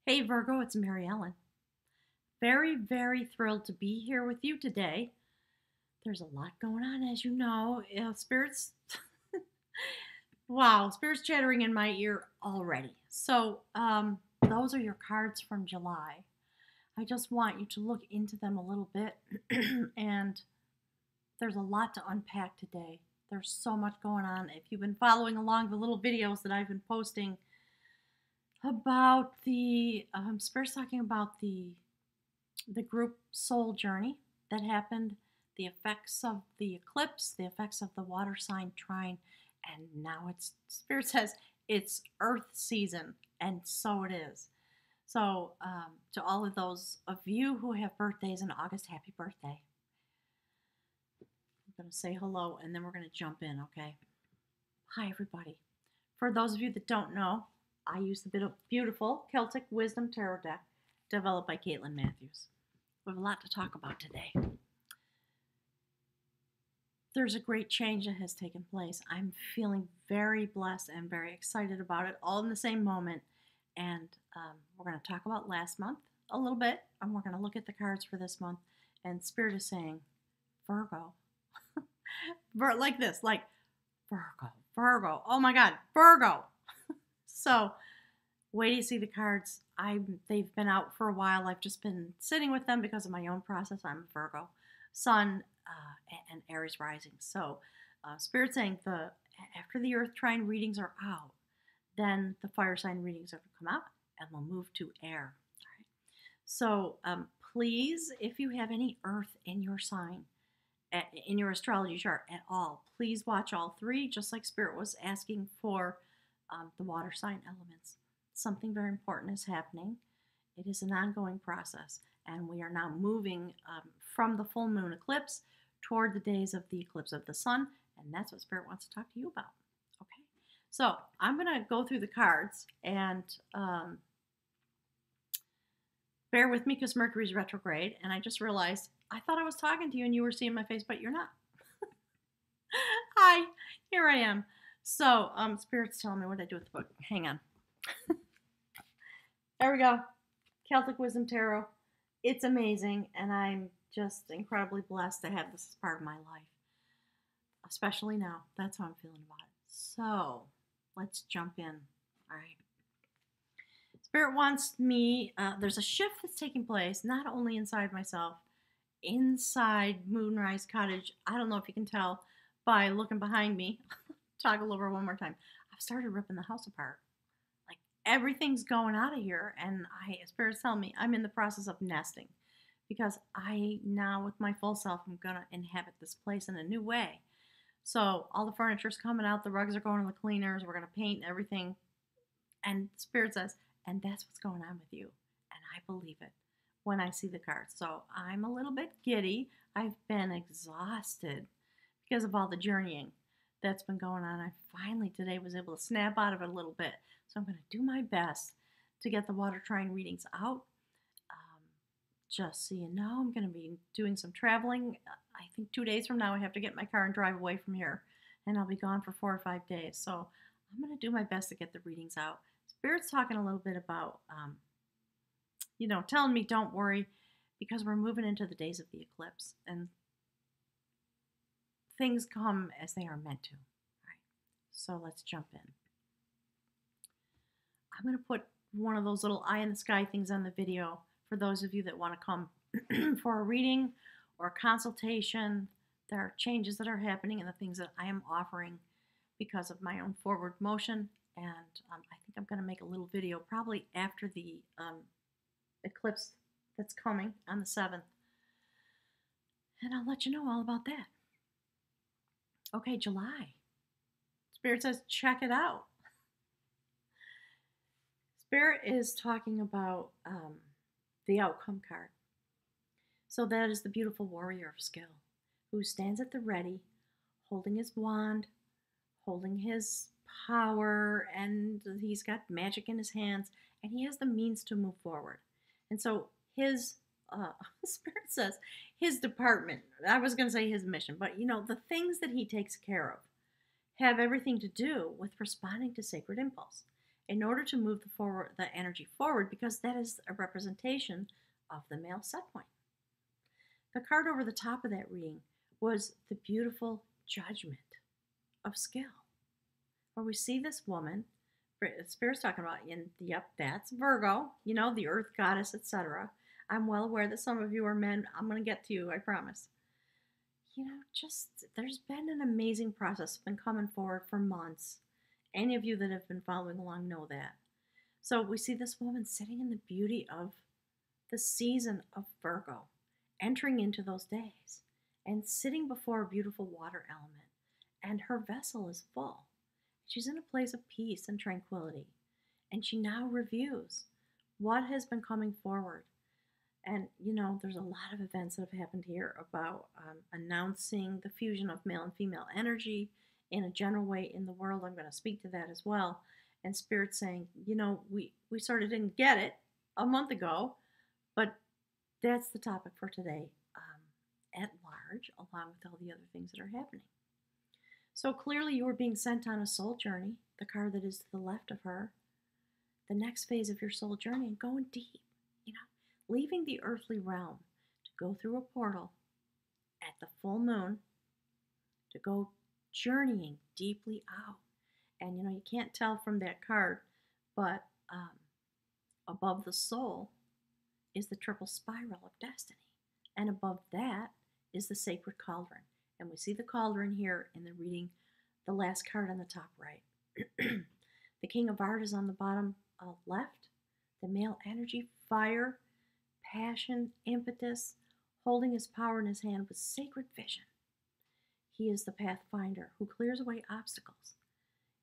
Hey Virgo, it's Mary Ellen. Very, very thrilled to be here with you today. There's a lot going on, as you know. Spirits, wow, spirits chattering in my ear already. Those are your cards from July. I just want you to look into them a little bit, and there's a lot to unpack today. There's so much going on. If you've been following along the little videos that I've been posting about the spirits talking about the group soul journey that happened, the effects of the eclipse, the effects of the water sign trine, and now it's Spirit says it's Earth season, and so it is. To all of those of you who have birthdays in August, happy birthday. I'm going to say hello and then we're going to jump in, okay? Hi, everybody. For those of you that don't know, I use the beautiful Celtic Wisdom Tarot deck developed by Caitlin Matthews. We have a lot to talk about today. There's a great change that has taken place. I'm feeling very blessed and very excited about it all in the same moment. And we're going to talk about last month a little bit, and we're going to look at the cards for this month. And Spirit is saying, Virgo, like this, like Virgo. Oh my God, Virgo. So wait till you see the cards. They've been out for a while. I've just been sitting with them because of my own process. I'm a Virgo, Sun, and Aries rising. So, Spirit saying after the Earth trine readings are out, then the fire sign readings are going to come out, and we'll move to air. All right. So, please, if you have any Earth in your sign, in your astrology chart at all, please watch all three, just like Spirit was asking for the water sign elements. Something very important is happening. It is an ongoing process, and we are now moving from the full moon eclipse toward the days of the eclipse of the sun, and that's what Spirit wants to talk to you about. Okay, so I'm going to go through the cards, and bear with me because Mercury's retrograde, and I just realized I thought I was talking to you and you were seeing my face, but you're not. Hi, here I am. So, Spirit's telling me what I do with the book. Hang on. There we go. Celtic Wisdom Tarot. It's amazing, and I'm just incredibly blessed to have this as part of my life. Especially now. That's how I'm feeling about it. So, let's jump in. All right. Spirit wants me, there's a shift that's taking place, not only inside myself, inside Moonrise Cottage. I don't know if you can tell by looking behind me. Toggle over one more time. I've started ripping the house apart. Like everything's going out of here, and Spirit's telling me I'm in the process of nesting because I now, with my full self, I'm gonna inhabit this place in a new way. So all the furniture's coming out, the rugs are going to the cleaners, we're gonna paint everything, and Spirit says, and that's what's going on with you, and I believe it when I see the cards. So I'm a little bit giddy. I've been exhausted because of all the journeying that's been going on. I finally today was able to snap out of it a little bit. So I'm going to do my best to get the water trine readings out. Just so you know, I'm going to be doing some traveling. I think 2 days from now I have to get my car and drive away from here. And I'll be gone for 4 or 5 days. So I'm going to do my best to get the readings out. Spirit's talking a little bit about, telling me don't worry because we're moving into the days of the eclipse. And things come as they are meant to. All right, so let's jump in. I'm going to put one of those little eye in the sky things on the video for those of you that want to come for a reading or a consultation. There are changes that are happening and the things that I am offering because of my own forward motion. And I think I'm going to make a little video probably after the eclipse that's coming on the 7th. And I'll let you know all about that. Okay, July. Spirit says, check it out. Spirit is talking about the outcome card. So that is the beautiful warrior of skill who stands at the ready, holding his wand, holding his power, and he's got magic in his hands, and he has the means to move forward. And so his Spirit says his department, I was going to say his mission, but the things that he takes care of have everything to do with responding to sacred impulse. in order to move the energy forward, because that is a representation of the male set point. The card over the top of that reading was the beautiful Judgment of skill, where we see this woman, Spirit's talking about, yep, that's Virgo, the earth goddess, etc. I'm well aware that some of you are men. I'm going to get to you, I promise. Just there's been an amazing process been coming forward for months. Any of you that have been following along know that. So we see this woman sitting in the beauty of the season of Virgo, entering into those days, and sitting before a beautiful water element, and her vessel is full. She's in a place of peace and tranquility, and she now reviews what has been coming forward. And there's a lot of events that have happened here about announcing the fusion of male and female energy in a general way in the world. I'm going to speak to that as well. And Spirit saying, we sort of didn't get it a month ago, but that's the topic for today at large, along with all the other things that are happening. So clearly you are being sent on a soul journey, the card that is to the left of her, the next phase of your soul journey, and going deep, leaving the earthly realm to go through a portal at the full moon, to go journeying deeply out. And you can't tell from that card, but above the soul is the triple spiral of destiny. And above that is the sacred cauldron. And we see the cauldron here in the reading, the last card on the top right. The King of Art is on the bottom left. The male energy, fire, passion, impetus, holding his power in his hand with sacred vision. He is the pathfinder who clears away obstacles.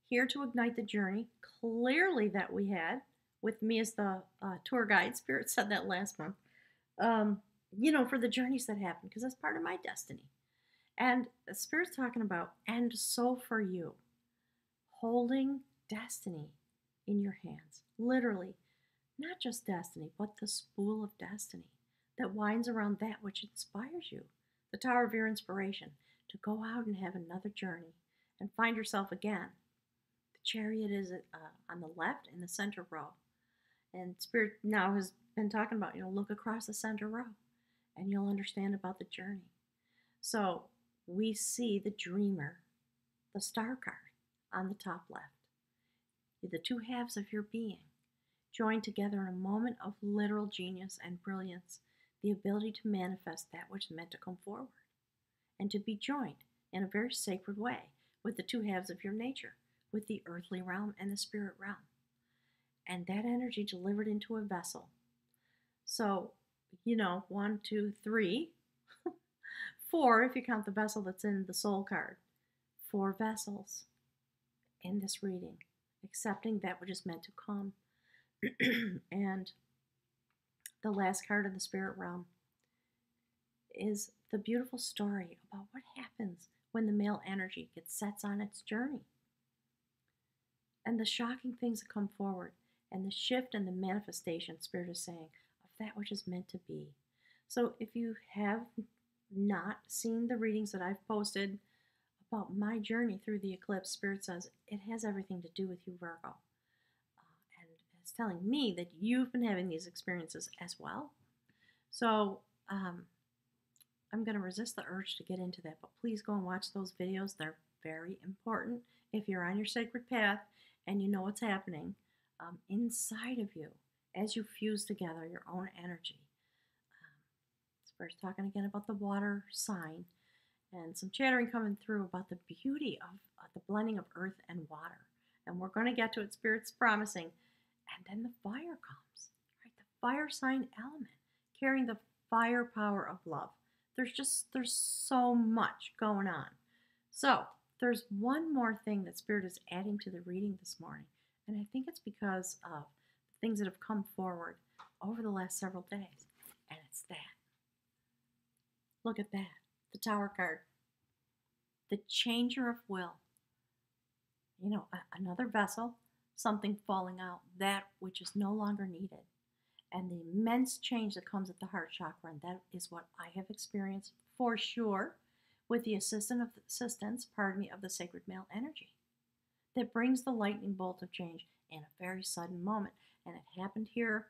Here to ignite the journey, clearly that we had, with me as the tour guide. Spirit said that last month. For the journeys that happen, because that's part of my destiny. And Spirit's talking about, and so for you, holding destiny in your hands. Literally, not just destiny, but the spool of destiny that winds around that which inspires you. The tower of your inspiration, to go out and have another journey and find yourself again. The chariot is on the left in the center row. And Spirit now has been talking about, look across the center row and you'll understand about the journey. So we see the dreamer, the star card on the top left. The two halves of your being joined together in a moment of literal genius and brilliance, the ability to manifest that which is meant to come forward, and to be joined in a very sacred way with the two halves of your nature, with the earthly realm and the spirit realm. And that energy delivered into a vessel. So, 1, 2, 3, 4, if you count the vessel that's in the soul card. 4 vessels in this reading, accepting that which is meant to come. And the last card of the spirit realm is the beautiful story about what happens when the male energy sets on its journey. And the shocking things that come forward, and the shift and the manifestation, Spirit is saying, of that which is meant to be. So if you have not seen the readings that I've posted about my journey through the eclipse, Spirit says it has everything to do with you, Virgo. And it's telling me that you've been having these experiences as well. So I'm going to resist the urge to get into that, but please go and watch those videos. They're very important if you're on your sacred path and you know what's happening inside of you as you fuse together your own energy. Spirit's talking again about the water sign, and some chattering coming through about the beauty of the blending of earth and water. And we're going to get to it, Spirit's promising. And then the fire comes, right? The fire sign element, carrying the fire power of love. There's so much going on. So there's one more thing that Spirit is adding to the reading this morning. And I think it's because of the things that have come forward over the last several days. And it's that. Look at that. The Tower card. The changer of will. Another vessel, something falling out, that which is no longer needed. And the immense change that comes at the heart chakra, and that is what I have experienced for sure with the assistance of the sacred male energy that brings the lightning bolt of change in a very sudden moment. And it happened here.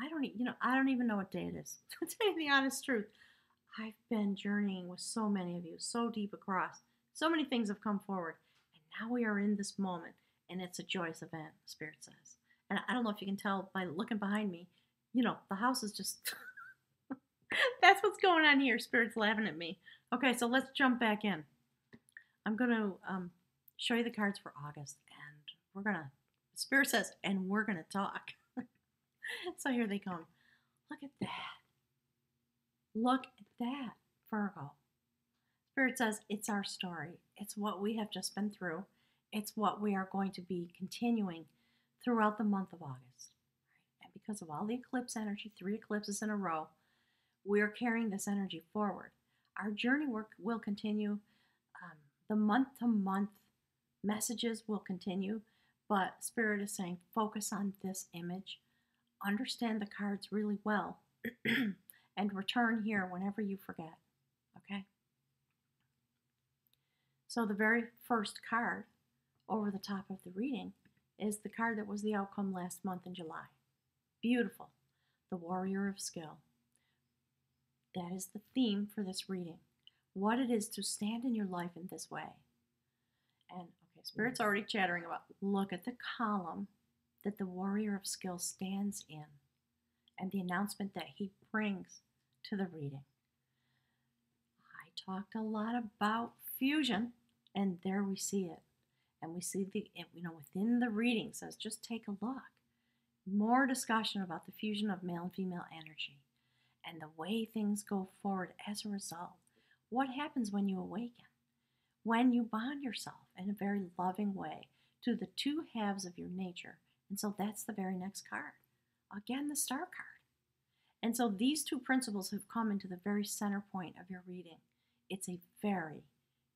I don't even know what day it is. To tell you the honest truth, I've been journeying with so many of you, so deep across. So many things have come forward. And now we are in this moment, and it's a joyous event, Spirit says. And I don't know if you can tell by looking behind me, the house is just. That's what's going on here. Spirit's laughing at me. Okay, so let's jump back in. I'm going to show you the cards for August, and Spirit says, and we're going to talk. So here they come. Look at that. Look at that, Virgo. Spirit says it's our story. It's what we have just been through. It's what we are going to be continuing throughout the month of August. And because of all the eclipse energy, 3 eclipses in a row, we're carrying this energy forward. Our journey work will continue. The month-to-month messages will continue, but Spirit is saying focus on this image, understand the cards really well, and return here whenever you forget, okay? So the very first card over the top of the reading is the card that was the outcome last month in July. Beautiful. The Warrior of Skill. That is the theme for this reading. What it is to stand in your life in this way. And, okay, Spirit's already chattering about, look at the column that the Warrior of Skill stands in and the announcement that he brings to the reading. I talked a lot about fusion, and there we see it. And we see within the reading says, just take a look. More discussion about the fusion of male and female energy and the way things go forward as a result. What happens when you awaken? When you bond yourself in a very loving way to the 2 halves of your nature. And so that's the very next card. Again, the Star card. And so these 2 principles have come into the very center point of your reading. It's a very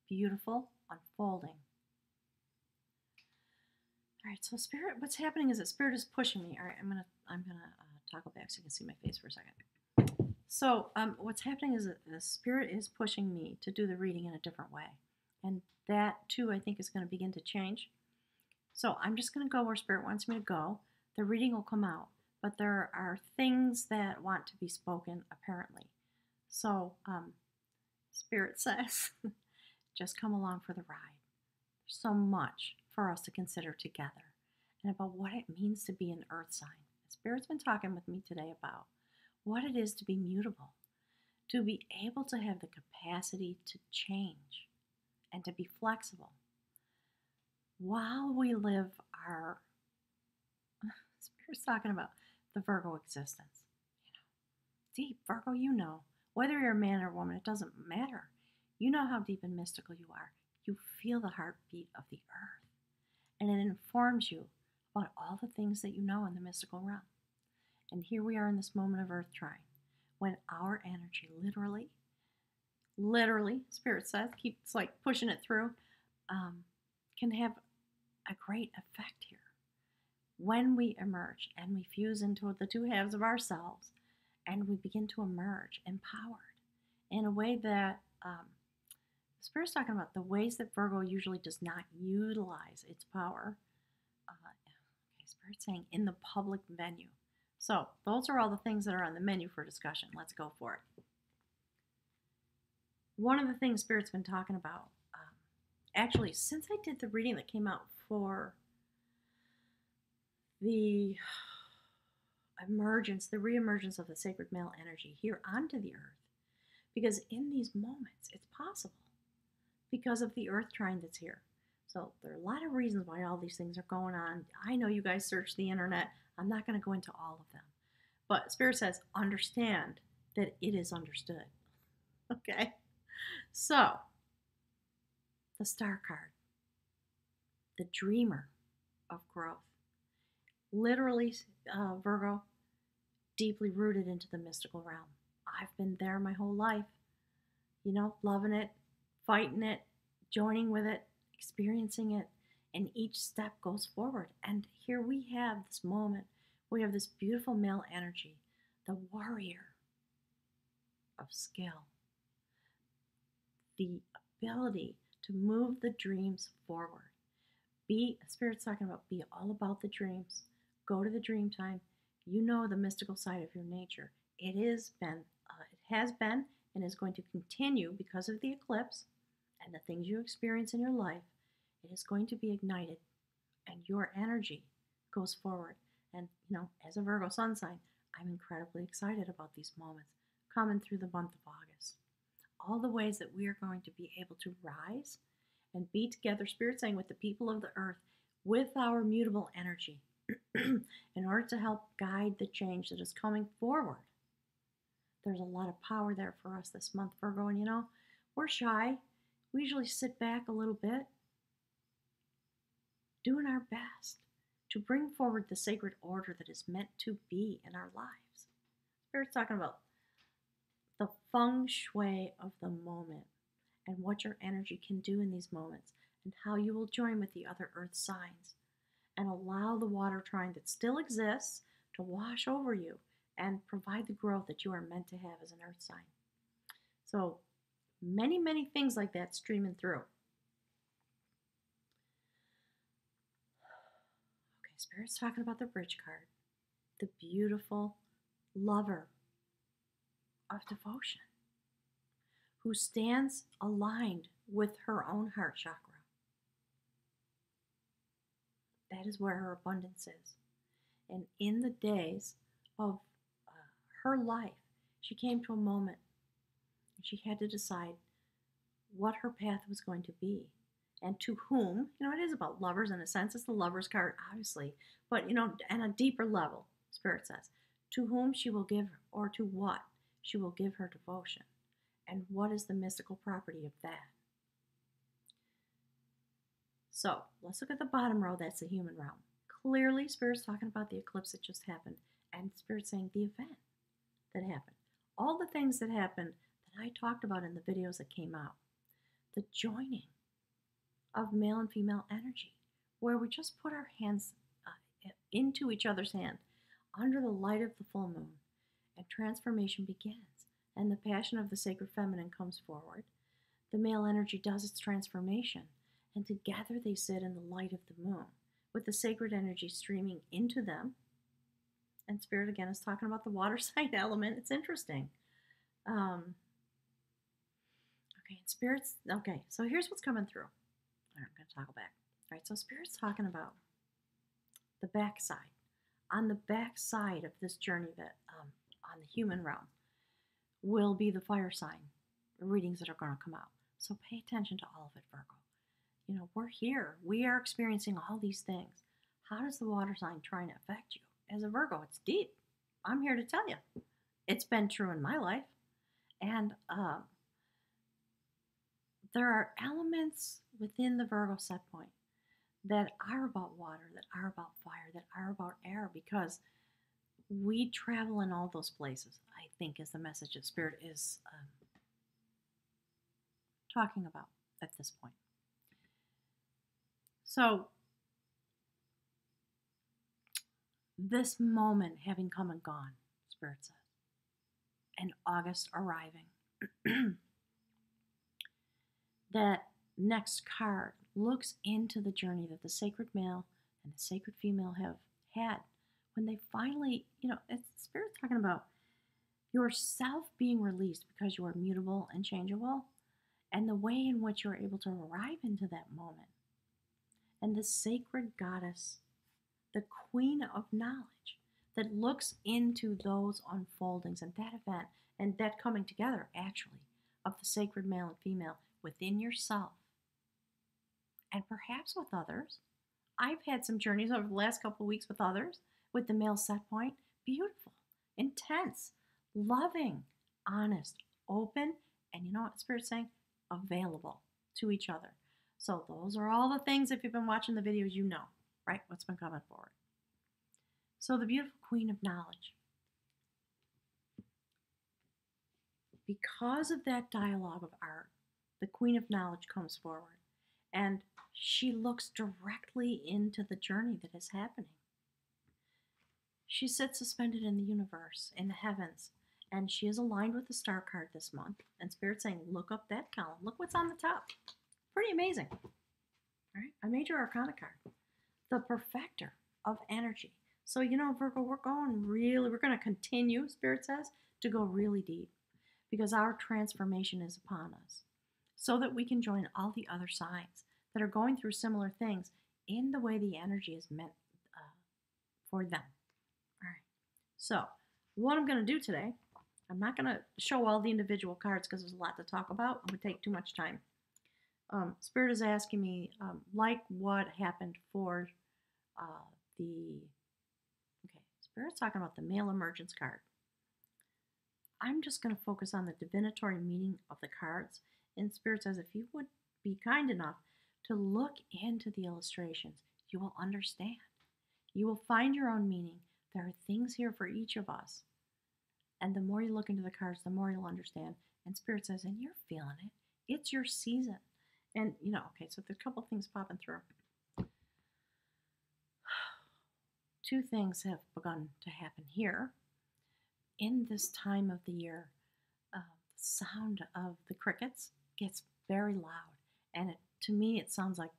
beautiful unfolding. All right, so Spirit, what's happening is that Spirit is pushing me. All right, I'm gonna toggle back so you can see my face for a second. So what's happening is that the Spirit is pushing me to do the reading in a different way. And that, too, I think is going to begin to change. So I'm just going to go where Spirit wants me to go. The reading will come out. But there are things that want to be spoken, apparently. So Spirit says, just come along for the ride. There's so much for us to consider together and about what it means to be an earth sign. Spirit's been talking with me today about what it is to be mutable, to be able to have the capacity to change and to be flexible while we live our, Spirit's talking about the Virgo existence. Deep, Virgo, whether you're a man or a woman, it doesn't matter. You know how deep and mystical you are. You feel the heartbeat of the earth, and it informs you about all the things that you know in the mystical realm. And here we are in this moment of earth trine, when our energy literally, Spirit says, keeps like pushing it through, can have a great effect here. When we emerge and we fuse into the 2 halves of ourselves and we begin to emerge empowered in a way that Spirit's talking about the ways that Virgo usually does not utilize its power. Spirit's saying in the public venue. So those are all the things that are on the menu for discussion. Let's go for it. One of the things Spirit's been talking about, actually, since I did the reading that came out for the reemergence of the sacred male energy here onto the earth, because in these moments it's possible because of the earth trine that's here. So there are a lot of reasons why all these things are going on. I know you guys search the internet. I'm not going to go into all of them. But Spirit says, understand that it is understood. Okay? So, the Star card, the dreamer of growth. Literally, Virgo, deeply rooted into the mystical realm. I've been there my whole life. Loving it, fighting it, joining with it, experiencing it, and each step goes forward. And here we have this moment. We have this beautiful male energy, the warrior of skill, the ability to move the dreams forward, Spirit's talking about be all about the dreams. Go to the dream time. You know the mystical side of your nature. It has been, and is going to continue because of the eclipse and the things you experience in your life. It is going to be ignited, and your energy goes forward. And as a Virgo sun sign, I'm incredibly excited about these moments coming through the month of August. All the ways that we are going to be able to rise and be together, Spirit saying, with the people of the earth, with our mutable energy, in order to help guide the change that is coming forward. There's a lot of power there for us this month, Virgo, and we're shy. We usually sit back a little bit, doing our best to bring forward the sacred order that is meant to be in our lives. Spirit's talking about the feng shui of the moment and what your energy can do in these moments and how you will join with the other earth signs and allow the water trine that still exists to wash over you and provide the growth that you are meant to have as an earth sign. So many, many things like that streaming through. Okay, Spirit's talking about the bridge card, the beautiful lover of devotion who stands aligned with her own heart chakra. That is where her abundance is. And in the days of her life, she came to a moment and she had to decide what her path was going to be and to whom. It is about lovers in a sense. It's the lover's card, obviously, but on a deeper level, Spirit says, to whom she will give or to what she will give her devotion. And what is the mystical property of that? So let's look at the bottom row. That's the human realm. Clearly, Spirit's talking about the eclipse that just happened, and Spirit's saying the event that happened. All the things that happened that I talked about in the videos that came out. The joining of male and female energy, where we just put our hands into each other's hand under the light of the full moon, and transformation begins. And the passion of the sacred feminine comes forward. The male energy does its transformation, and together they sit in the light of the moon, with the sacred energy streaming into them. And Spirit again is talking about the water sign element. It's interesting. Okay, so here's what's coming through. All right, I'm going to toggle back. All right, so Spirit's talking about the backside. On the backside of this journey that on the human realm will be the fire sign readings that are going to come out. So pay attention to all of it, Virgo. We're here. We are experiencing all these things. How does the water sign try and affect you? As a Virgo, it's deep. I'm here to tell you. It's been true in my life. And there are elements within the Virgo set point that are about water, that are about fire, that are about air, because we travel in all those places, I think, is the message that Spirit is talking about at this point. So, this moment having come and gone, Spirit says, and August arriving, that next card looks into the journey that the sacred male and the sacred female have had when they finally, it's Spirit talking about yourself being released because you are mutable and changeable, and the way in which you're able to arrive into that moment. And the sacred goddess, the queen of knowledge, that looks into those unfoldings and that event and that coming together, actually, of the sacred male and female within yourself and perhaps with others. I've had some journeys over the last couple of weeks with others, with the male set point. Beautiful, intense, loving, honest, open, and you know what Spirit's saying? Available to each other. So those are all the things, if you've been watching the videos, right? What's been coming forward. So the beautiful queen of knowledge. Because of that dialogue of art, the queen of knowledge comes forward, and she looks directly into the journey that is happening. She sits suspended in the universe, in the heavens, and she is aligned with the star card this month. And Spirit's saying, look up that column. Look what's on the top. Pretty amazing. All right, a major arcana card, the perfecter of energy. So, Virgo, we're going to continue, Spirit says, to go really deep because our transformation is upon us so that we can join all the other signs that are going through similar things in the way the energy is meant for them. All right. So, what I'm going to do today, I'm not going to show all the individual cards because there's a lot to talk about. It would take too much time. Spirit is asking me, like what happened for the. Okay, Spirit's talking about the male emergence card. I'm just going to focus on the divinatory meaning of the cards. And Spirit says, if you would be kind enough to look into the illustrations, you will understand. You will find your own meaning. There are things here for each of us. And the more you look into the cards, the more you'll understand. And Spirit says, and you're feeling it. It's your season. And, okay, so there's a couple things popping through. Two things have begun to happen here. In this time of the year, the sound of the crickets gets very loud. And to me, it sounds like,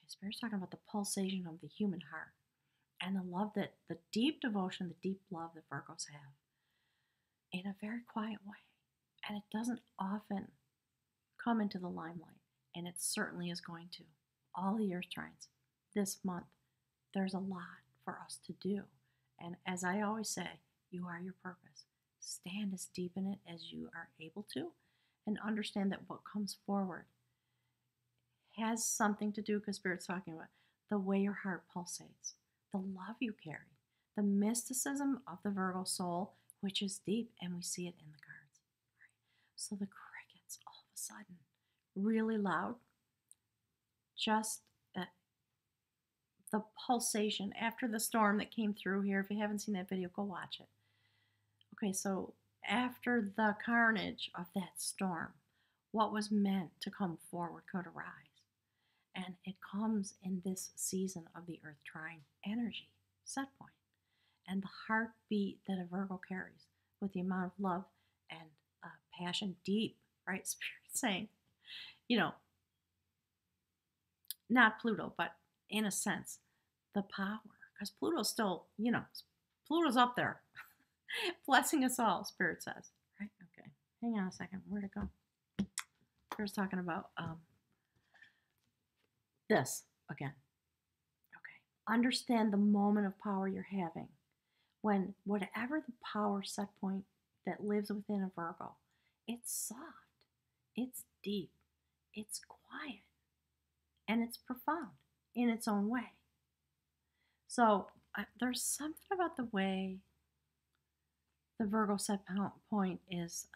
Spirit's talking about the pulsation of the human heart and the deep devotion, the deep love that Virgos have in a very quiet way. And it doesn't often come into the limelight, and it certainly is going to. All the earth trines this month, there's a lot for us to do. And as I always say, you are your purpose. Stand as deep in it as you are able to, and understand that what comes forward has something to do, because Spirit's talking about the way your heart pulsates, the love you carry, the mysticism of the Virgo soul, which is deep, and we see it in the cards. Right? So the crickets, all of a sudden, really loud, just the pulsation after the storm that came through here. If you haven't seen that video, go watch it. Okay, so after the carnage of that storm, what was meant to come forward could arise. And it comes in this season of the Earth trine energy set point. And the heartbeat that a Virgo carries with the amount of love and passion deep, right? Spirit saying, not Pluto, but in a sense, the power. Because Pluto's still, Pluto's up there. Blessing us all, Spirit says. Right? Okay. Hang on a second. Where'd it go? Spirit's talking about this again. Okay. Understand the moment of power you're having when whatever the power set point that lives within a Virgo, it's soft, it's deep, it's quiet, and it's profound in its own way. So there's something about the way the Virgo set point is,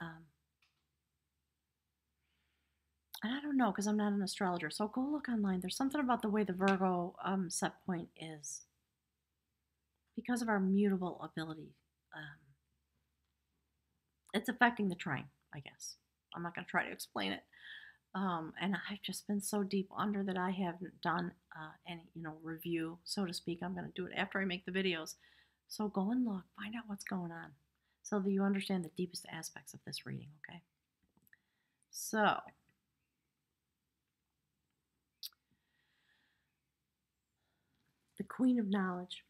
and I don't know because I'm not an astrologer, so go look online. There's something about the way the Virgo set point is because of our mutable ability. It's affecting the trine, I guess. I'm not going to try to explain it. And I've just been so deep under that I haven't done any, review, so to speak. I'm going to do it after I make the videos. So go and look, find out what's going on so that you understand the deepest aspects of this reading, okay? So, the Queen of Knowledge,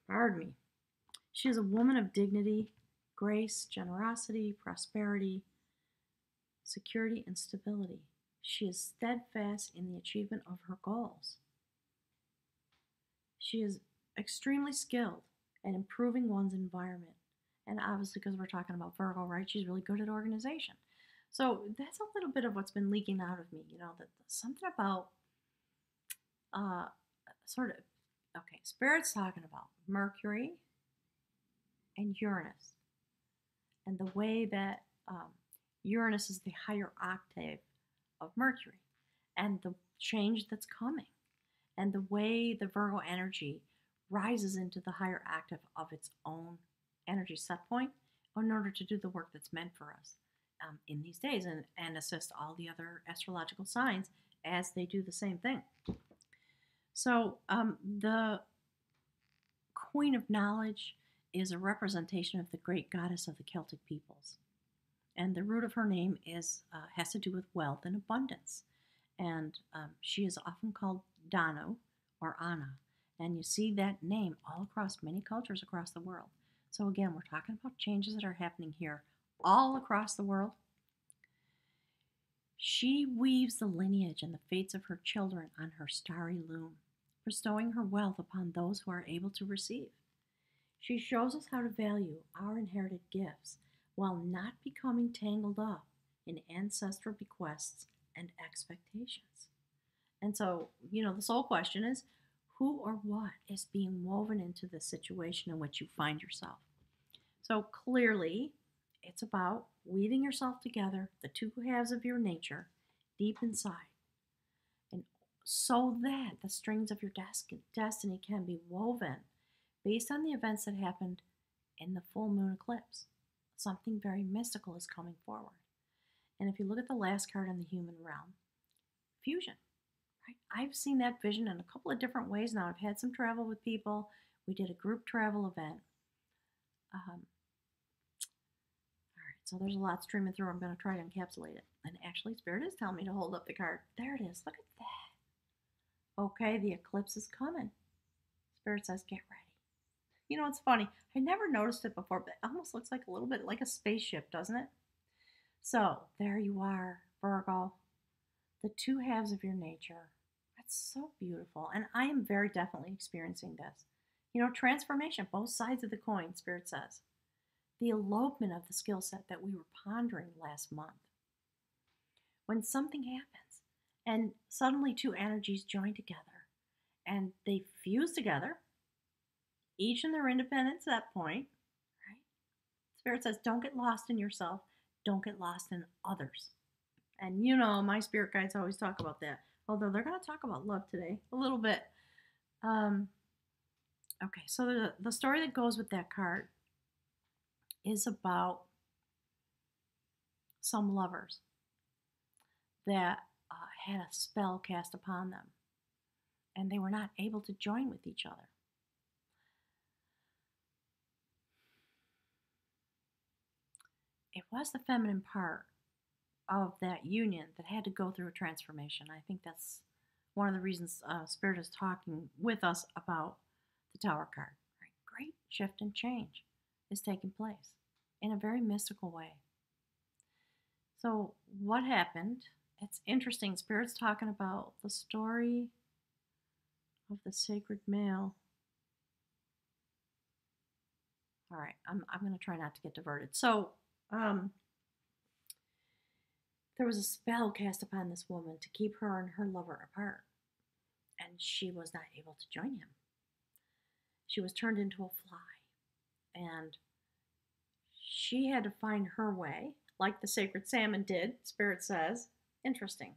pardon me. She is a woman of dignity, grace, generosity, prosperity, security, and stability. She is steadfast in the achievement of her goals. She is extremely skilled at improving one's environment. And obviously, because we're talking about Virgo, right, she's really good at organization. So that's a little bit of what's been leaking out of me, that something about okay, Spirit's talking about Mercury and Uranus, and the way that Uranus is the higher octave of Mercury, and the change that's coming, and the way the Virgo energy rises into the higher octave of its own energy set point in order to do the work that's meant for us in these days, and assist all the other astrological signs as they do the same thing. So the Queen of Knowledge is a representation of the great goddess of the Celtic peoples. And the root of her name is has to do with wealth and abundance. And she is often called Danu or Anna. And you see that name all across many cultures across the world. So again, we're talking about changes that are happening here all across the world. She weaves the lineage and the fates of her children on her starry loom, bestowing her wealth upon those who are able to receive. She shows us how to value our inherited gifts while not becoming tangled up in ancestral bequests and expectations. And so, the sole question is who or what is being woven into the situation in which you find yourself? So clearly, it's about weaving yourself together, the two halves of your nature, deep inside, and so that the strings of your destiny can be woven based on the events that happened in the full moon eclipse. Something very mystical is coming forward. And if you look at the last card in the human realm, fusion, right? I've seen that vision in a couple of different ways now. I've had some travel with people. We did a group travel event. All right, so there's a lot streaming through. I'm going to try to encapsulate it. And actually, Spirit is telling me to hold up the card. There it is. Look at that. Okay, the eclipse is coming. Spirit says, get ready. It's funny. I never noticed it before, but it almost looks like a little bit like a spaceship, doesn't it? So, there you are, Virgo. The two halves of your nature. That's so beautiful. And I am very definitely experiencing this. Transformation, both sides of the coin, Spirit says. The elopement of the skill set that we were pondering last month. When something happens and suddenly two energies join together and they fuse together, each in their independence at that point, right? Spirit says, don't get lost in yourself. Don't get lost in others. And my spirit guides always talk about that. Although they're going to talk about love today a little bit. Okay, so the story that goes with that card is about some lovers that had a spell cast upon them. And they were not able to join with each other. It was the feminine part of that union that had to go through a transformation. I think that's one of the reasons Spirit is talking with us about the Tower card. Right? Great shift and change is taking place in a very mystical way. So what happened? It's interesting. Spirit's talking about the story of the sacred male. All right, I'm going to try not to get diverted. So, there was a spell cast upon this woman to keep her and her lover apart, and she was not able to join him. She was turned into a fly, and she had to find her way, like the sacred salmon did, Spirit says. Interesting.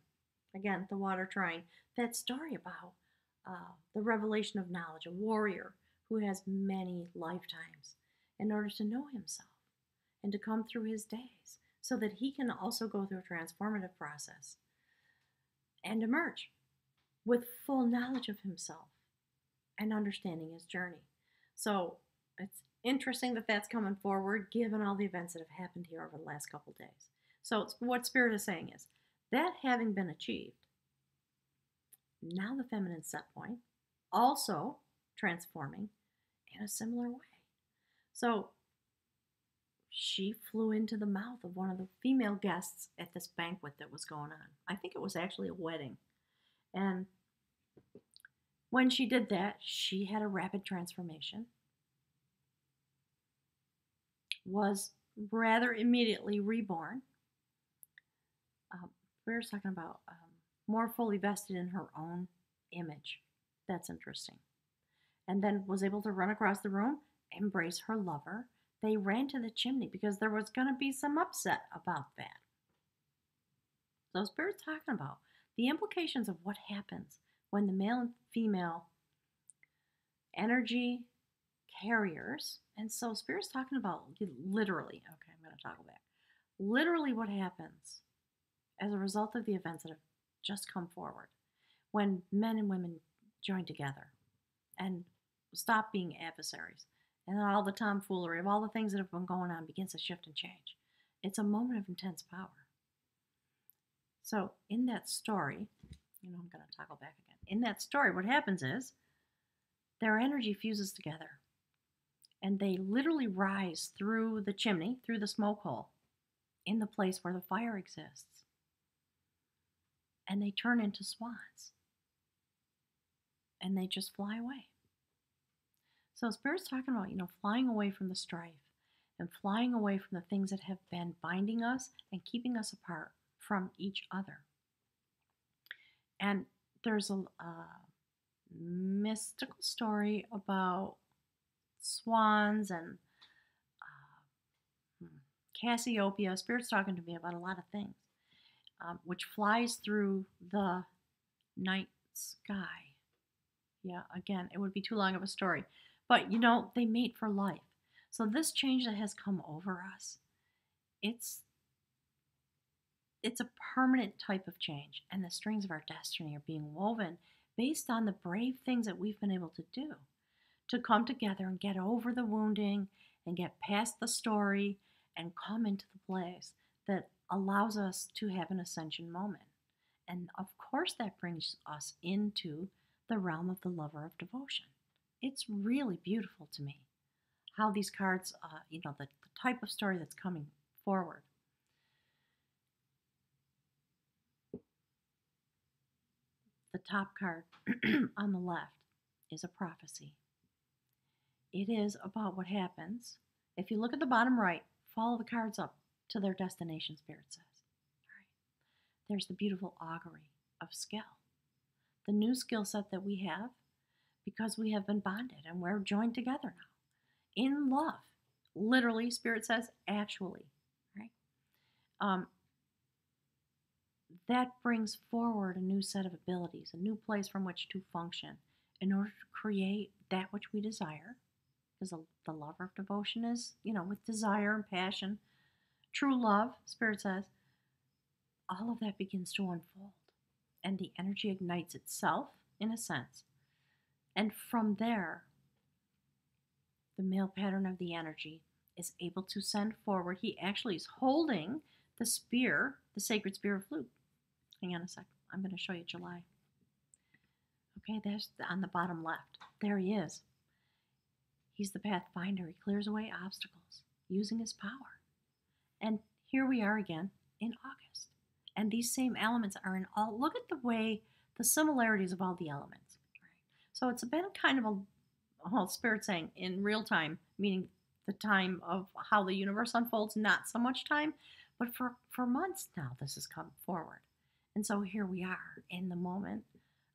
Again, the water trying. That story about the revelation of knowledge, a warrior who has many lifetimes in order to know himself and to come through his days so that he can also go through a transformative process and emerge with full knowledge of himself and understanding his journey. So it's interesting that that's coming forward given all the events that have happened here over the last couple days. So what Spirit is saying is that having been achieved, now the feminine set point also transforming in a similar way. So she flew into the mouth of one of the female guests at this banquet that was going on. I think it was actually a wedding. And when she did that, she had a rapid transformation, was rather immediately reborn. We were talking about more fully vested in her own image. That's interesting. And then was able to run across the room, embrace her lover. They ran to the chimney because there was going to be some upset about that. So Spirit's talking about the implications of what happens when the male and female energy carriers, and so Spirit's talking about literally, okay, I'm going to toggle back, literally what happens as a result of the events that have just come forward when men and women join together and stop being adversaries, and all the tomfoolery of all the things that have been going on begins to shift and change. It's a moment of intense power. So in that story, I'm going to toggle back again. In that story, what happens is their energy fuses together and they literally rise through the chimney, through the smoke hole, in the place where the fire exists. And they turn into swans. And they just fly away. So Spirit's talking about, flying away from the strife and flying away from the things that have been binding us and keeping us apart from each other. And there's a mystical story about swans and Cassiopeia. Spirit's talking to me about a lot of things, which flies through the night sky. Yeah, again, it would be too long of a story. But, they mate for life. So this change that has come over us, it's a permanent type of change. And the strings of our destiny are being woven based on the brave things that we've been able to do to come together and get over the wounding and get past the story and come into the place that allows us to have an ascension moment. And of course, that brings us into the realm of the lover of devotion. It's really beautiful to me how these cards, the type of story that's coming forward. The top card on the left is a prophecy. It is about what happens. If you look at the bottom right, follow the cards up to their destination, Spirit says. All right. There's the beautiful augury of skill. The new skill set that we have because we have been bonded and we're joined together now in love. Literally, Spirit says, actually. Right? That brings forward a new set of abilities, a new place from which to function in order to create that which we desire. Because the lover of devotion is, with desire and passion, true love, Spirit says, all of that begins to unfold. And the energy ignites itself, in a sense. And from there, the male pattern of the energy is able to send forward. He actually is holding the spear, the sacred spear of flute. Hang on a sec. I'm going to show you July. Okay, there's on the bottom left. There he is. He's the pathfinder. He clears away obstacles using his power. And here we are again in August. And these same elements are in all. Look at the way, the similarities of all the elements. Right? So it's been kind of Spirit saying in real time, meaning the time of how the universe unfolds, not so much time, but for months now this has come forward. And so here we are in the moment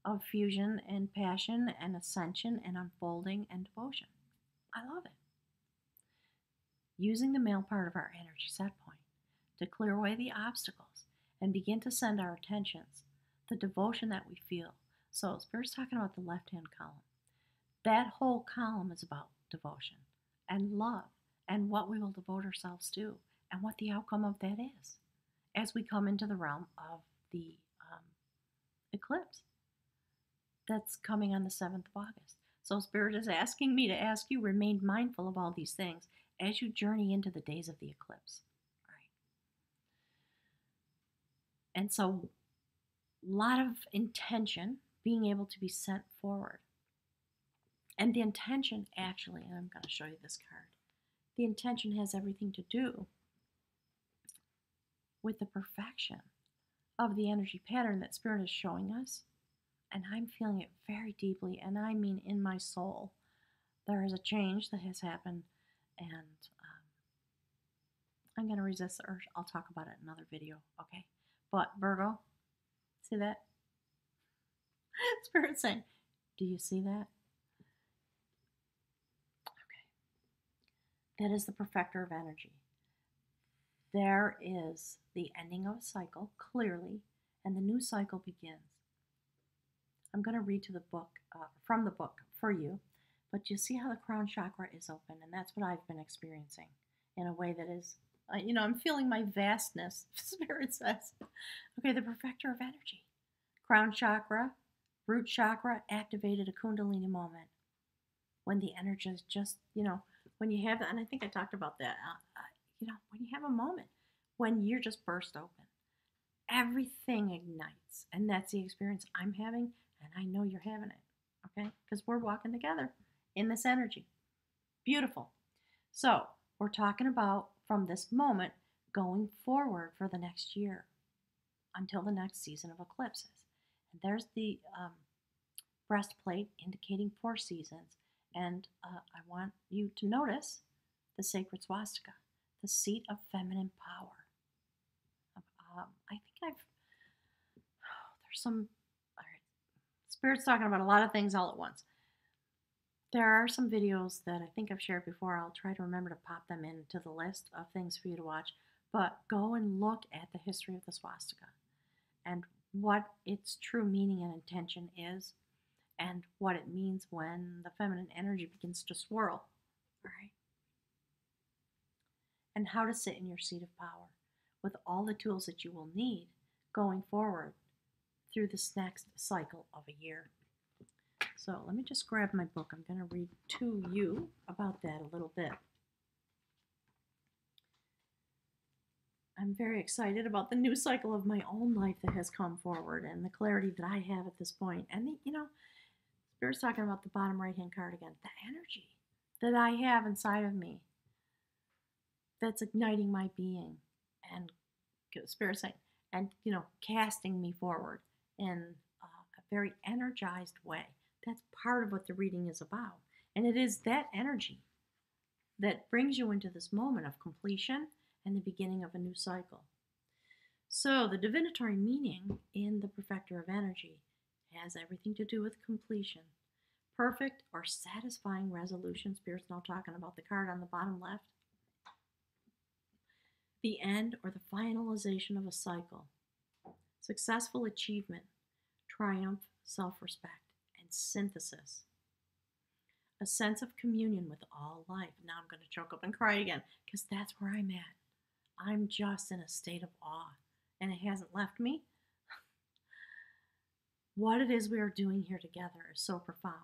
of fusion and passion and ascension and unfolding and devotion. I love it. Using the male part of our energy set point to clear away the obstacles and begin to send our attentions, the devotion that we feel. So Spirit's talking about the left-hand column. That whole column is about devotion and love and what we will devote ourselves to and what the outcome of that is as we come into the realm of the eclipse that's coming on the 7th of August. So Spirit is asking me to ask you, remain mindful of all these things as you journey into the days of the eclipse. All right. And so a lot of intention being able to be sent forward. And the intention actually, and I'm going to show you this card, the intention has everything to do with the perfection of the energy pattern that Spirit is showing us. And I'm feeling it very deeply, and I mean in my soul. There is a change that has happened, and I'm going to resist the urge. I'll talk about it in another video, okay? But Virgo, see that? Spirit saying, do you see that? Okay. That is the perfecter of energy. There is the ending of a cycle, clearly, and the new cycle begins. I'm going to read to the book, from the book for you, but you see how the crown chakra is open, and that's what I've been experiencing in a way that is, I'm feeling my vastness, Spirit says. Okay, the perfecter of energy. Crown chakra, root chakra activated a kundalini moment. When the energy is just, when you have, and I think I talked about that, when you have a moment when you're just burst open. Everything ignites, and that's the experience I'm having, and I know you're having it, okay? Because we're walking together in this energy. Beautiful. So, we're talking about from this moment going forward for the next year until the next season of eclipses. And there's the breastplate indicating 4 seasons. And I want you to notice the sacred swastika, the seat of feminine power. I think there's some, all right, Spirit's talking about a lot of things all at once. There are some videos that I think I've shared before. I'll try to remember to pop them into the list of things for you to watch. But go and look at the history of the swastika and what its true meaning and intention is, and what it means when the feminine energy begins to swirl. All right. And how to sit in your seat of power with all the tools that you will need going forward through this next cycle of a year. So let me just grab my book. I'm going to read to you about that a little bit. I'm very excited about the new cycle of my own life that has come forward and the clarity that I have at this point. And, Spirit's talking about the bottom right-hand card again. The energy that I have inside of me that's igniting my being and Spirit saying, and, casting me forward in a very energized way. That's part of what the reading is about. And it is that energy that brings you into this moment of completion and the beginning of a new cycle. So the divinatory meaning in the Perfector of Energy has everything to do with completion. Perfect or satisfying resolution. Spirit's now talking about the card on the bottom left. The end or the finalization of a cycle. Successful achievement, triumph, self-respect, and synthesis. A sense of communion with all life. Now I'm going to choke up and cry again because that's where I'm at. I'm just in a state of awe, and it hasn't left me. What it is we are doing here together is so profound.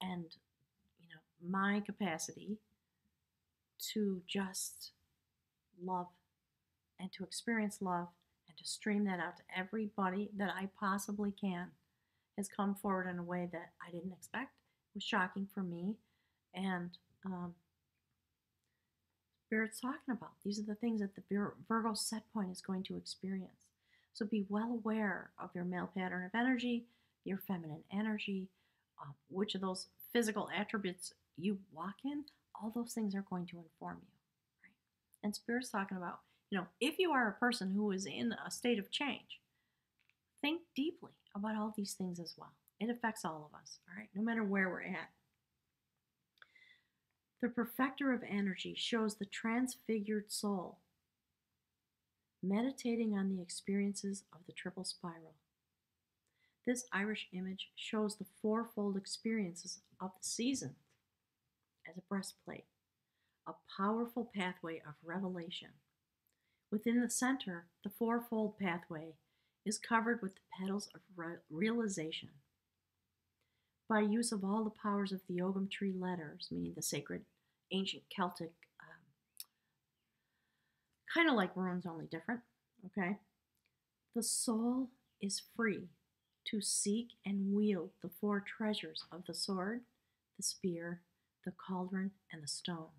And, my capacity to just love and to experience love and to stream that out to everybody that I possibly can has come forward in a way that I didn't expect. It was shocking for me. And Spirit's talking about. These are the things that the Virgo set point is going to experience. So be well aware of your male pattern of energy, your feminine energy, which of those physical attributes you walk in. All those things are going to inform you. Right? And Spirit's talking about, if you are a person who is in a state of change, think deeply about all these things as well. It affects all of us, all right, no matter where we're at. The Perfector of Energy shows the transfigured soul meditating on the experiences of the triple spiral. This Irish image shows the fourfold experiences of the seasons as a breastplate, a powerful pathway of revelation. Within the center, the fourfold pathway is covered with the petals of realization. By use of all the powers of the Ogham tree letters, meaning the sacred ancient Celtic, kind of like runes, only different, okay? The soul is free to seek and wield the 4 treasures of the sword, the spear, the cauldron, and the stone,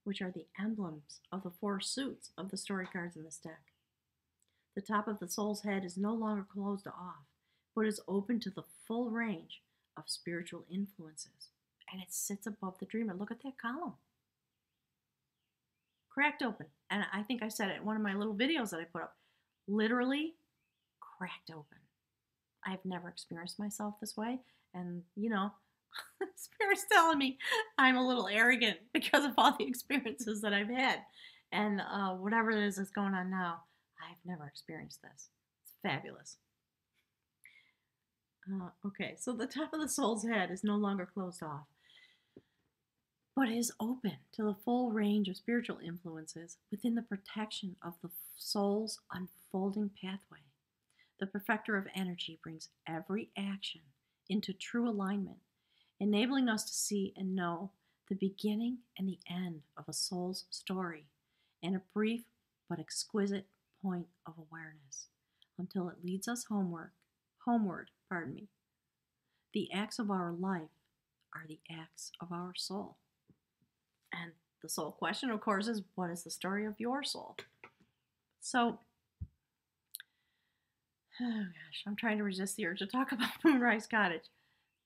which are the emblems of the 4 suits of the story cards in this deck. The top of the soul's head is no longer closed off, but is open to the full range of spiritual influences, and it sits above the dreamer. Look at that column. Cracked open. And I think I said it in one of my little videos that I put up. Literally cracked open. I've never experienced myself this way. And, Spirit's telling me I'm a little arrogant because of all the experiences that I've had. And whatever it is that's going on now, I've never experienced this. It's fabulous. Okay, so the top of the soul's head is no longer closed off, but is open to the full range of spiritual influences within the protection of the soul's unfolding pathway. The Perfector of Energy brings every action into true alignment, enabling us to see and know the beginning and the end of a soul's story and a brief but exquisite point of awareness until it leads us homeward, pardon me. The acts of our life are the acts of our soul. And the soul question, of course, is what is the story of your soul? So, oh gosh, I'm trying to resist the urge to talk about Moonrise Cottage.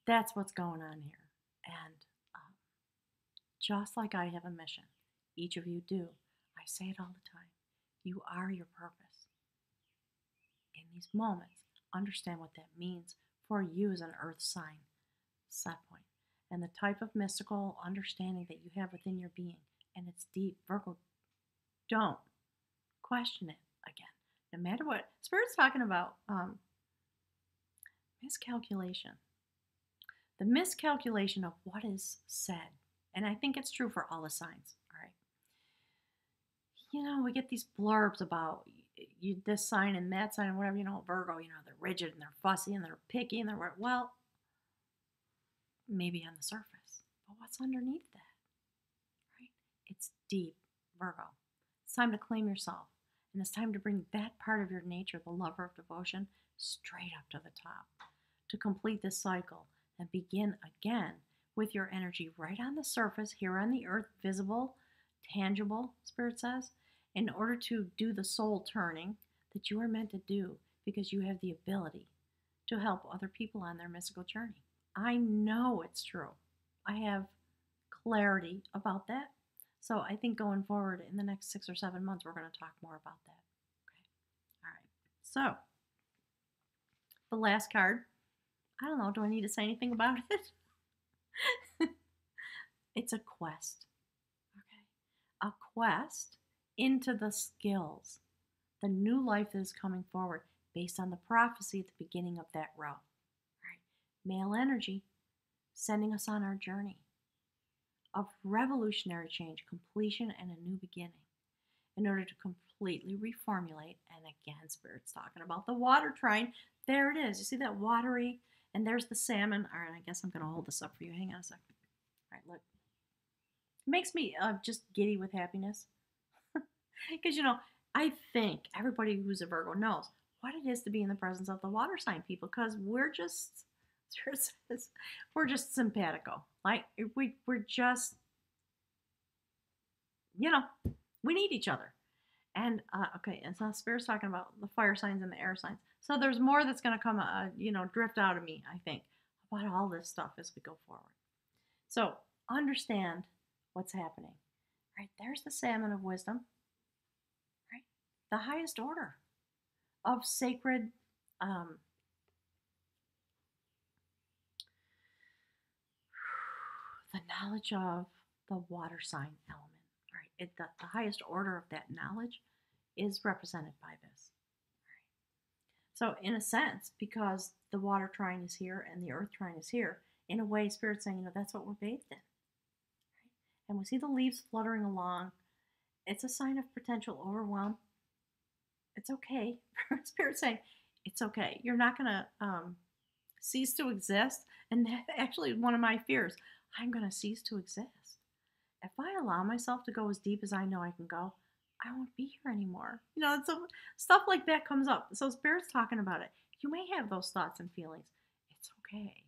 That's what's going on here. And just like I have a mission, each of you do. I say it all the time. You are your purpose. In these moments, understand what that means for you as an earth sign set point and the type of mystical understanding that you have within your being. And it's deep. Virgo, don't question it again. No matter what. Spirit's talking about miscalculation. The miscalculation of what is said. And I think it's true for all the signs. All right. We get these blurbs about you this sign and that sign and whatever, Virgo, they're rigid and they're fussy and they're picky and they're, well, maybe on the surface. But what's underneath that? Right? It's deep, Virgo. It's time to claim yourself. And it's time to bring that part of your nature, the lover of devotion, straight up to the top. To complete this cycle and begin again with your energy right on the surface, here on the earth, visible, tangible, Spirit says, in order to do the soul turning that you are meant to do because you have the ability to help other people on their mystical journey. I know it's true. I have clarity about that. So I think going forward in the next 6 or 7 months, we're going to talk more about that. Okay. All right. So the last card, I don't know, do I need to say anything about it? It's a quest. Okay. A quest into the skills, the new life that is coming forward based on the prophecy at the beginning of that row. Right? Male energy sending us on our journey of revolutionary change, completion, and a new beginning in order to completely reformulate. And again, Spirit's talking about the water trine. There it is. You see that watery? And there's the salmon. All right, I guess I'm going to hold this up for you. Hang on a second. All right, look. It makes me just giddy with happiness. Because, I think everybody who's a Virgo knows what it is to be in the presence of the water sign people, because we're just simpatico. Like, we're just, we need each other. And, okay, and so Spirit's talking about the fire signs and the air signs. So there's more that's going to come, drift out of me, I think, about all this stuff as we go forward. So understand what's happening. Right? There's the salmon of wisdom. Right? The highest order of sacred the knowledge of the water sign element. Right? The highest order of that knowledge is represented by this. Right? So in a sense, because the water trine is here and the earth trine is here, in a way, Spirit's saying, that's what we're bathed in. Right? And we see the leaves fluttering along. It's a sign of potential overwhelm. It's okay. Spirit's saying, it's okay. You're not going to cease to exist. And that actually is one of my fears. I'm going to cease to exist. If I allow myself to go as deep as I know I can go, I won't be here anymore. So stuff like that comes up. So Spirit's talking about it. You may have those thoughts and feelings. It's okay.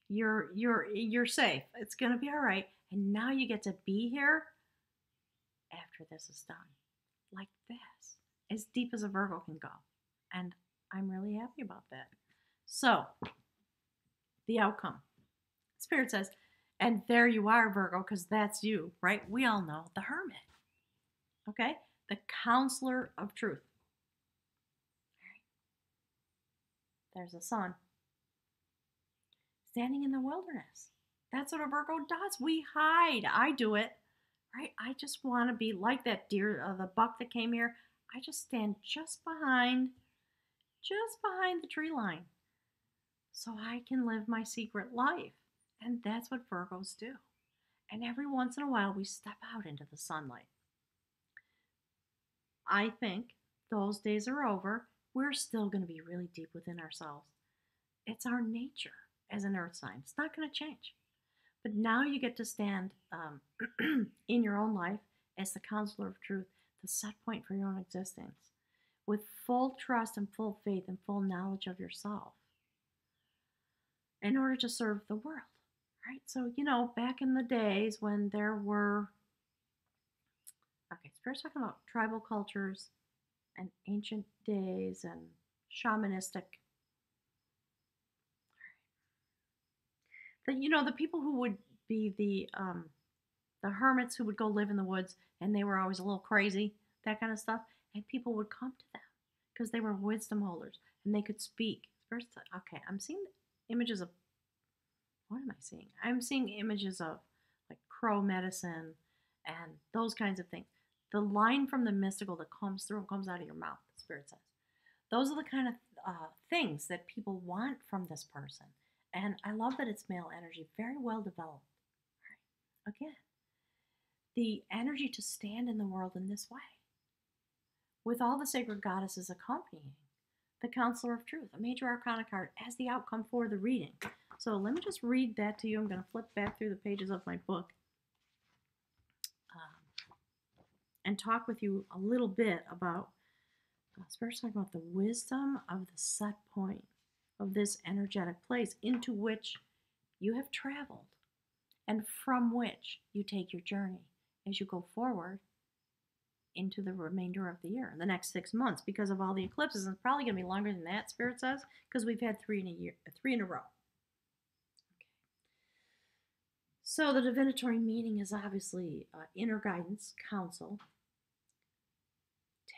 You're safe. It's going to be all right. And now you get to be here after this is done. Like this. As deep as a Virgo can go. And I'm really happy about that. So, the outcome. Spirit says, and there you are, Virgo, because that's you, right? We all know the Hermit. Okay? The counselor of truth. There's the sun. Standing in the wilderness. That's what a Virgo does. We hide. I do it. Right? I just want to be like that deer, the buck that came here. I just stand just behind the tree line so I can live my secret life. And that's what Virgos do. And every once in a while, we step out into the sunlight. I think those days are over. We're still going to be really deep within ourselves. It's our nature as an earth sign. It's not going to change. But now you get to stand in your own life as the counselor of truth, the set point for your own existence, with full trust and full faith and full knowledge of yourself in order to serve the world, right? So, back in the days when there were, okay, Spirit's talking about tribal cultures and ancient days and shamanistic. The people who would be the hermits who would go live in the woods and they were always a little crazy, that kind of stuff, and people would come to them because they were wisdom holders and they could speak. First, okay, I'm seeing images of, what am I seeing? I'm seeing images of like crow medicine and those kinds of things. The line from the mystical that comes through and comes out of your mouth, the Spirit says. Those are the kind of things that people want from this person. And I love that it's male energy, very well developed. Right. Again, the energy to stand in the world in this way, with all the sacred goddesses accompanying the Counselor of Truth, a major arcana card, as the outcome for the reading. So let me just read that to you. I'm going to flip back through the pages of my book and talk with you a little bit about, Spirit's talking about the wisdom of the set point of this energetic place into which you have traveled and from which you take your journey as you go forward into the remainder of the year, the next 6 months, because of all the eclipses. And it's probably going to be longer than that, Spirit says, because we've had 3 in a row. Okay. So the divinatory meaning is obviously inner guidance, counsel,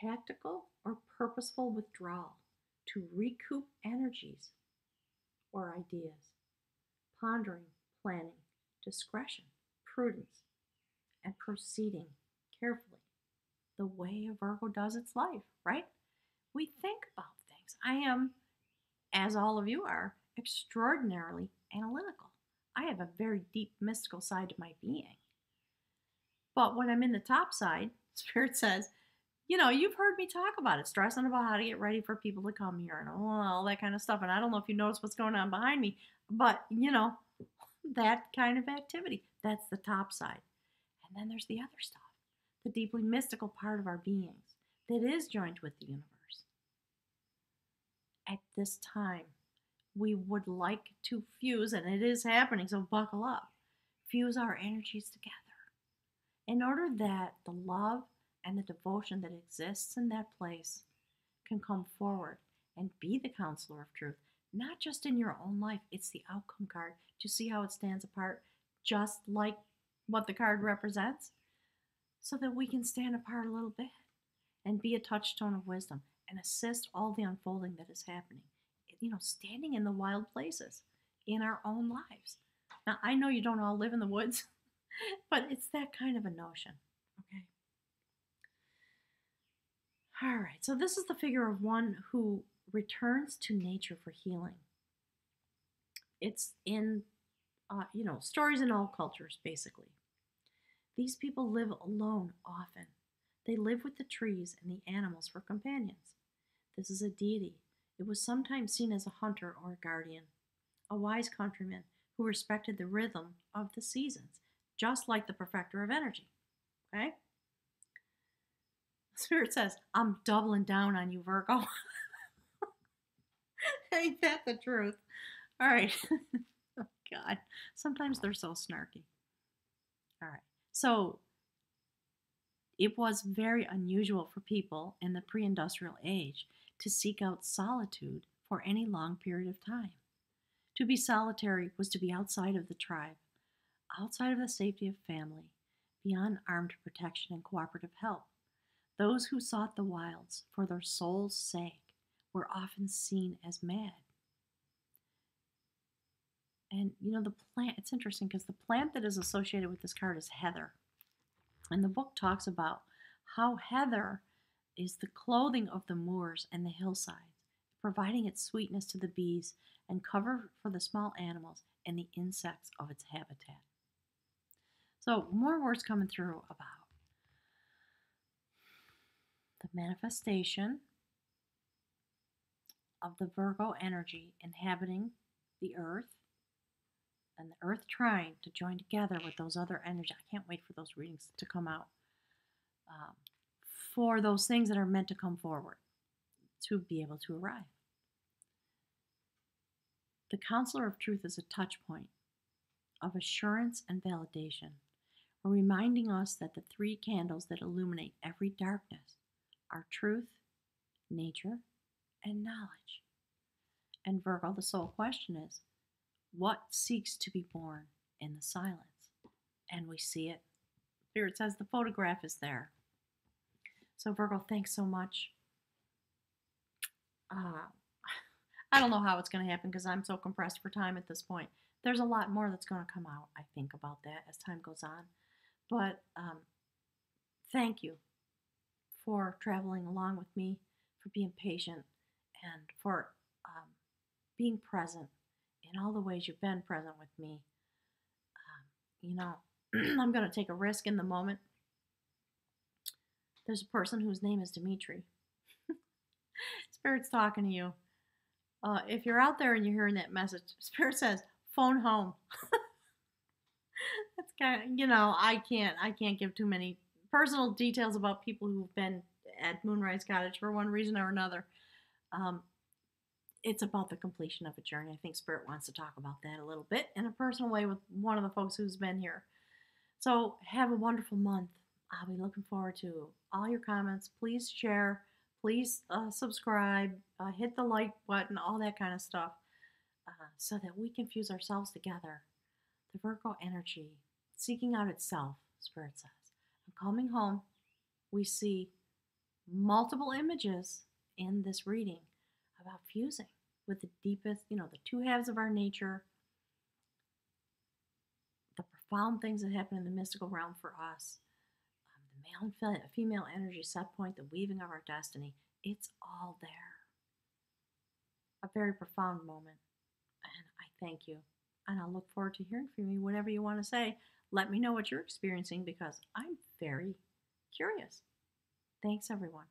tactical or purposeful withdrawal to recoup energies or ideas, pondering, planning, discretion, prudence, and proceeding carefully, the way a Virgo does its life, right? We think about things. I am, as all of you are, extraordinarily analytical. I have a very deep mystical side to my being. But when I'm in the top side, Spirit says, you've heard me talk about it, stressing about how to get ready for people to come here and all that kind of stuff. And I don't know if you notice what's going on behind me, but, that kind of activity, that's the top side. And then there's the other stuff, the deeply mystical part of our beings that is joined with the universe. At this time, we would like to fuse, and it is happening, so buckle up, fuse our energies together in order that the love and the devotion that exists in that place can come forward and be the Counselor of Truth, not just in your own life. It's the outcome card. Do you see how it stands apart, just like what the card represents? So that we can stand apart a little bit and be a touchstone of wisdom and assist all the unfolding that is happening. Standing in the wild places in our own lives. Now, I know you don't all live in the woods, but it's that kind of a notion, okay? All right, so this is the figure of one who returns to nature for healing. It's in, stories in all cultures, basically. These people live alone often. They live with the trees and the animals for companions. This is a deity. It was sometimes seen as a hunter or a guardian, a wise countryman who respected the rhythm of the seasons, just like the perfecter of energy. Okay? Spirit says, I'm doubling down on you, Virgo. Ain't that the truth? All right. Oh, God. Sometimes they're so snarky. All right. So, it was very unusual for people in the pre-industrial age to seek out solitude for any long period of time. To be solitary was to be outside of the tribe, outside of the safety of family, beyond armed protection and cooperative help. Those who sought the wilds for their soul's sake were often seen as mad. And the plant, it's interesting because the plant that is associated with this card is heather. And the book talks about how heather is the clothing of the moors and the hillsides, providing its sweetness to the bees and cover for the small animals and the insects of its habitat. So more words coming through about the manifestation of the Virgo energy inhabiting the earth, and the earth trying to join together with those other energies. I can't wait for those readings to come out. for those things that are meant to come forward to be able to arrive. The counselor of truth is a touch point of assurance and validation, reminding us that the three candles that illuminate every darkness are truth, nature, and knowledge. And Virgo, the soul question is, what seeks to be born in the silence? And we see it. Spirit says the photograph is there. So Virgo, thanks so much. I don't know how it's going to happen because I'm so compressed for time at this point. There's a lot more that's going to come out, I think, about that as time goes on. But thank you for traveling along with me, for being patient, and for being present in all the ways you've been present with me. I'm going to take a risk in the moment. There's a person whose name is Dimitri. Spirit's talking to you. If you're out there and you're hearing that message, Spirit says, phone home. That's kind of, I can't give too many personal details about people who've been at Moonrise Cottage for one reason or another. It's about the completion of a journey. I think Spirit wants to talk about that a little bit in a personal way with one of the folks who's been here. So have a wonderful month. I'll be looking forward to all your comments. Please share. Please subscribe. Hit the like button, all that kind of stuff, so that we can fuse ourselves together. The Virgo energy, seeking out itself, Spirit says. And coming home, we see multiple images in this reading about fusing with the deepest, the two halves of our nature, the profound things that happen in the mystical realm for us, the male and female energy set point, the weaving of our destiny. It's all there. A very profound moment. And I thank you. And I'll look forward to hearing from you. Whatever you want to say, let me know what you're experiencing because I'm very curious. Thanks, everyone.